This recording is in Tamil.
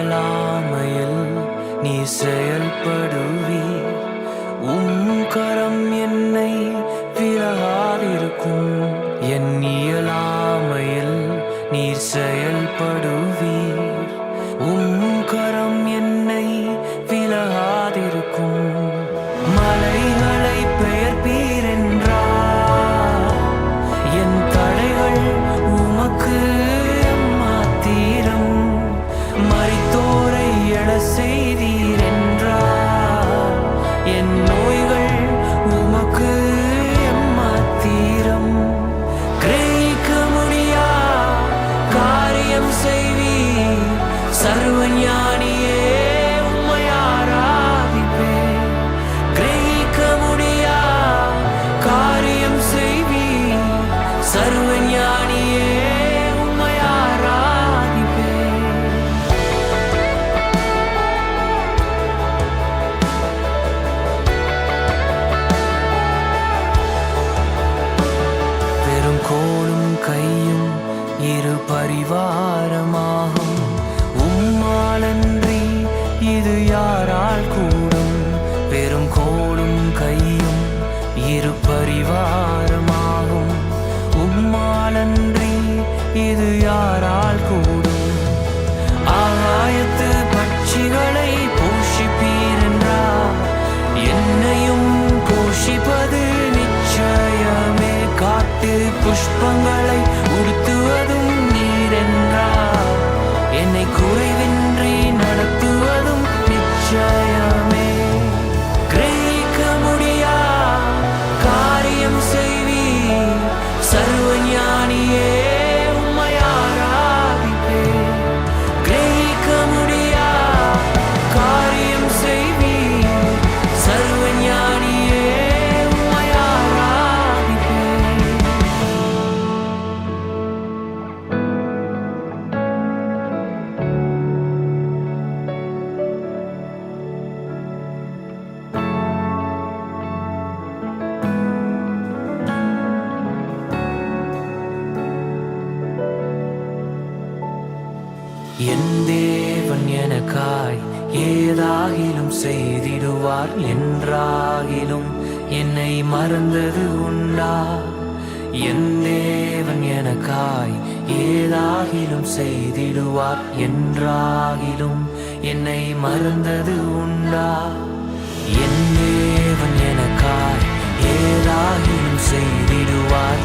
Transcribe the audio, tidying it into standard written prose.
இயலாமையில் நீ செயல்படுவீர். கரம் என்னை விலகாதிருக்கும். என் இயலாமையில் நீர் செயல்படுவீர். கரம் என்னை விலகாதிருக்கும். மலைகளை பெயர்ப்பீர் என்றார். என் தடைகள் உமக்கு மாத்திரம். மரித்தோரை எழ செய்தீர் என்றார். என் நோய்கள் உமக்கு மாத்திரம். கிரகிக்க முடியா காரியம் செய்வீர். சர்வஞானியே உம்மை ஆராதிப்பேன். கிரகிக்க முடியா காரியம் செய்வீர். சர்வஞானியே உம்மை ஆராதிப்பேன். பெரும் கோலும் கையும் இரு பரிவாரமாகும். உம்மாலன்றி இது யாரால் கூடும்? பெரும் கோலும் கையும் இரு பரிவாரமாகும். உம்மாலன்றி இது யாரால் கூடும்? ஆகாயத்து பட்சிகளை போஷிப்பீர் என்றார். என்னையும் போஷிப்பது நிச்சயமே. காட்டு புஷ்பங்களை உடுத்துவதும் நீர் என்றார். என்னை குறைவின்றி நடத்துவதும் நிச்சயமே. கிரகிக்க முடியா காரியம் செய்வீர். சர்வஞானியே உம்மை ஆராதிப்பேன். கிரகிக்க முடியா காரியம் செய்வீர். சர்வஞானியே உம்மை ஆராதிப்பேன். என் தேவன் எனக்காய் ஏதாகிலும் செய்திடுவார். என்றாகிலும் என்னை மறந்தது உண்டா? என் தேவன் எனக்காய் ஏதாகிலும் செய்திடுவார். என்றாகிலும் என்னை மறந்தது உண்டா? என் தேவன் எனக்காய் ஏதாகிலும் செய்திடுவார்.